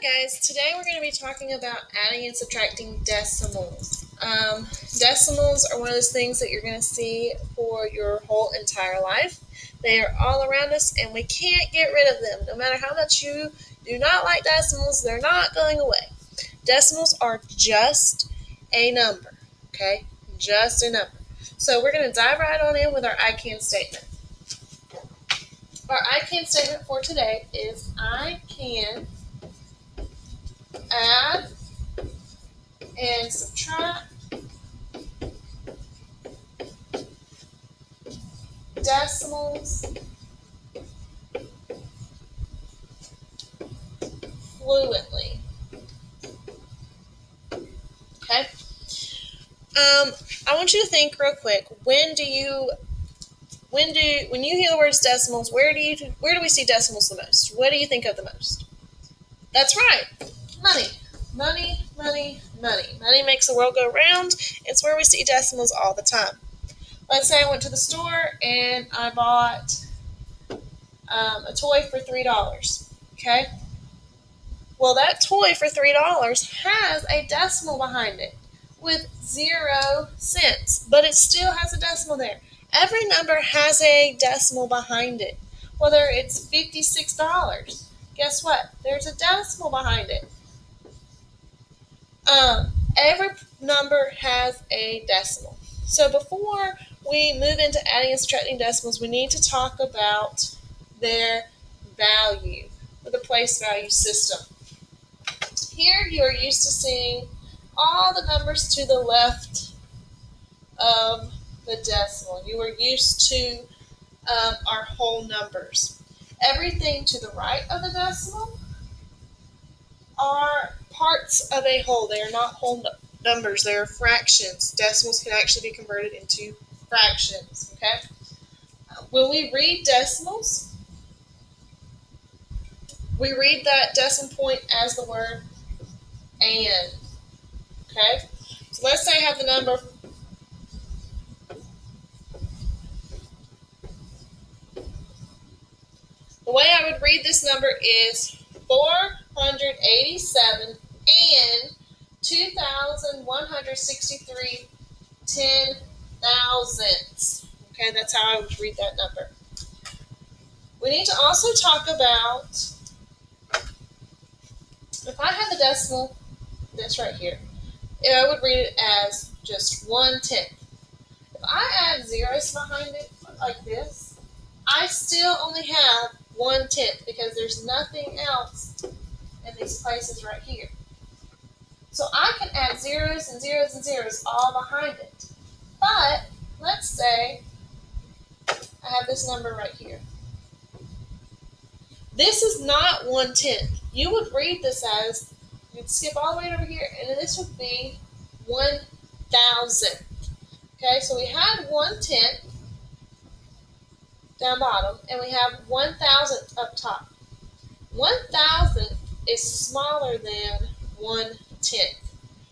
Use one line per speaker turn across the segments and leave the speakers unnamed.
Guys, today we're going to be talking about adding and subtracting decimals. Decimals are one of those things that you're going to see for your whole entire life. They are all around us and we can't get rid of them. No matter how much you do not like decimals, they're not going away. Decimals are just a number, okay? Just a number. So we're going to dive right on in with our I can statement. Our I can statement for today is I can add and subtract decimals fluently. Okay. I want you to think real quick. When you hear the words decimals, where do we see decimals the most? What do you think of the most? That's right. Money. Money, money, money. Money makes the world go round. It's where we see decimals all the time. Let's say I went to the store and I bought a toy for $3. Okay? Well, that toy for $3 has a decimal behind it with 0 cents, but it still has a decimal there. Every number has a decimal behind it. Whether it's $56, guess what? There's a decimal behind it. Every number has a decimal. So before we move into adding and subtracting decimals, we need to talk about their value, or the place value system. Here you are used to seeing all the numbers to the left of the decimal. You are used to our whole numbers. Everything to the right of the decimal are parts of a whole. They are not whole numbers. They are fractions. Decimals can actually be converted into fractions. Okay. When we read decimals, we read that decimal point as the word and. Okay. So let's say I have the number. The way I would read this number is 487 and 2,163 10,000ths. Okay, that's how I would read that number. We need to also talk about, if I had the decimal, this right here, I would read it as just 1/10. If I add zeros behind it like this, I still only have 1/10 because there's nothing else in these places right here. So I can add zeros and zeros and zeros all behind it. But let's say I have this number right here. This is not 1/10. You would read this as, you'd skip all the way over here, and this would be 1,000. Okay, so we had 1/10 down bottom, and we have 1,000th up top. 1,000th is smaller than 1/10.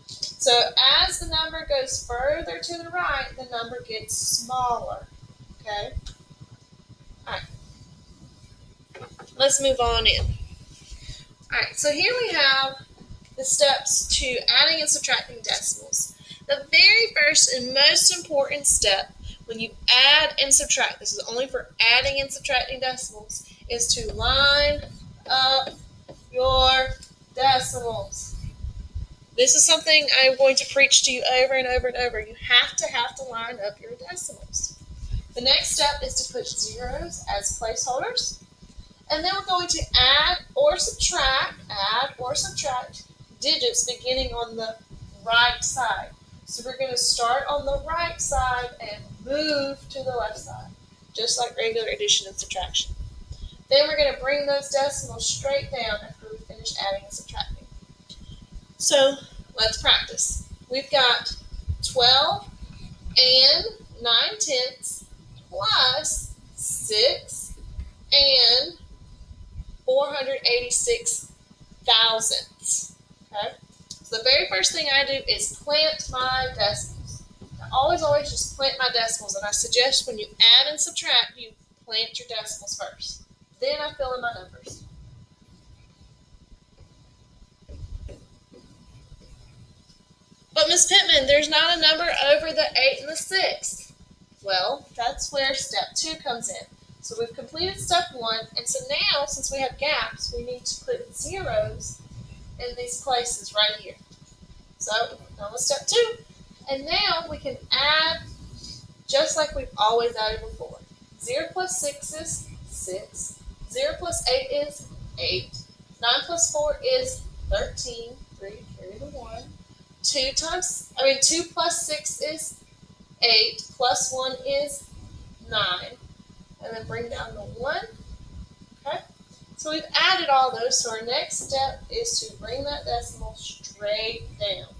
So as the number goes further to the right, the number gets smaller. Okay? Alright. Let's move on in. Alright, so here we have the steps to adding and subtracting decimals. The very first and most important step when you add and subtract, this is only for adding and subtracting decimals, is to line up your decimals. This is something I'm going to preach to you over and over and over. You have to line up your decimals. The next step is to put zeros as placeholders. And then we're going to add or subtract digits beginning on the right side. So we're going to start on the right side and move to the left side, just like regular addition and subtraction. Then we're going to bring those decimals straight down after we finish adding and subtracting. So let's practice. We've got 12 and 9/10 plus 6 and 486 thousandths. Okay? So the very first thing I do is plant my decimals. I always just plant my decimals, and I suggest when you add and subtract, you plant your decimals first. Then I fill in my numbers. Miss Pittman, there's not a number over the 8 and the 6. Well, that's where step 2 comes in. So we've completed step 1, and so now, since we have gaps, we need to put zeros in these places right here. So, done with step 2. And now we can add just like we've always added before. 0 plus 6 is 6. 0 plus 8 is 8. 9 plus 4 is 13. 3, carry the 1. 2 plus 6 is 8. Plus 1 is 9. And then bring down the 1. Okay? So we've added all those. So our next step is to bring that decimal straight down.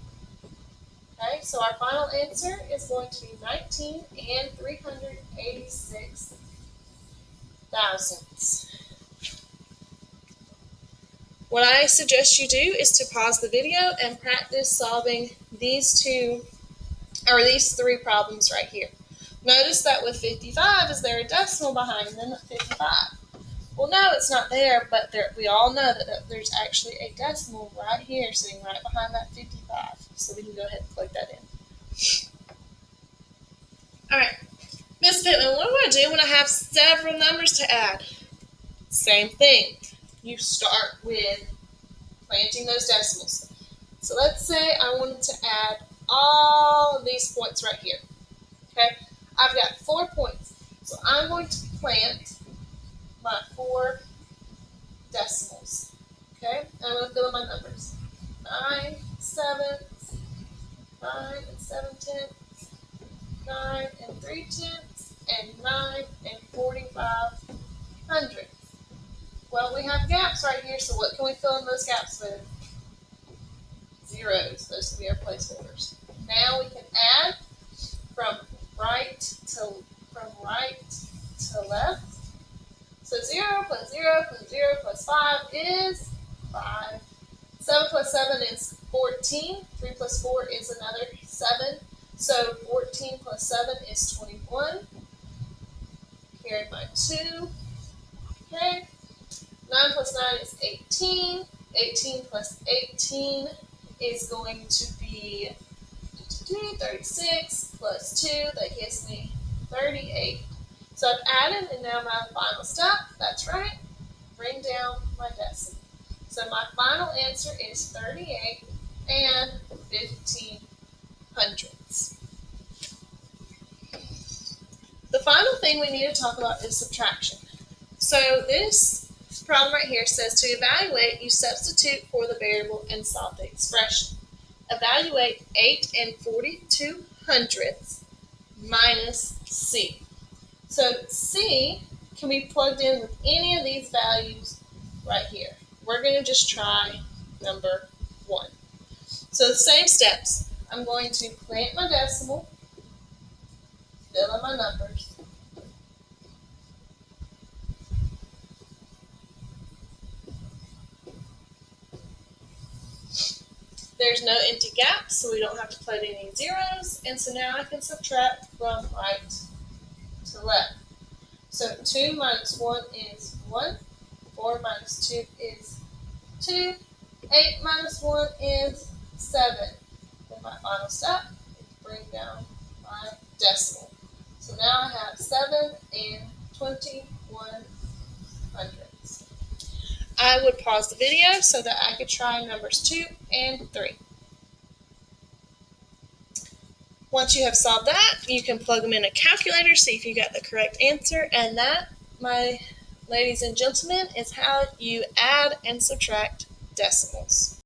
Okay, so our final answer is going to be 19 and 386 thousandths. What I suggest you do is to pause the video and practice solving these 3 problems right here. Notice that with 55, is there a decimal behind them at 55? Well, no, it's not there, but we all know that there's actually a decimal right here sitting right behind that 55. So we can go ahead and plug that in. All right, Miss Pittman, what do I do when I have several numbers to add? Same thing. You start with planting those decimals. So let's say I wanted to add all of these points right here. Okay, I've got 4 points. So I'm going to plant my 4 decimals. Okay, and I'm going to fill in my numbers. 9 sevenths, 9 and 7 tenths, 9 and 3 tenths, and 9 and 45 hundredths. Well, we have gaps right here, so what can we fill in those gaps with? Zeros. Those can be our placeholders. Now we can add from right to left. So 0 plus 0 plus 0 plus 5 is 5. 7 plus 7 is 14. 3 plus 4 is another 7. So 14 plus 7 is 21. Carried by 2. Okay. 9 plus 9 is 18. 18 plus 18 is going to be 36 plus 2. That gives me 38. So I've added, and now my final step, that's right, bring down my decimal. So my final answer is 38 and 15 hundredths. The final thing we need to talk about is subtraction. So this problem right here says to evaluate, you substitute for the variable and solve the expression. Evaluate 8 and 42 hundredths minus C. So C can be plugged in with any of these values right here. We're going to just try number 1. So the same steps. I'm going to plant my decimal, fill in my numbers. There's no empty gaps, so we don't have to plug any zeros. And so now I can subtract from right to left. So 2 minus 1 is 1. 4 minus 2 is 2. 8 minus 1 is 7. Then my final step is bring down my decimal. So now I have 7 and 21 hundredths. I would pause the video so that I could try numbers 2 and 3. Once you have solved that, you can plug them in a calculator, see if you got the correct answer, and that, my ladies and gentlemen, is how you add and subtract decimals.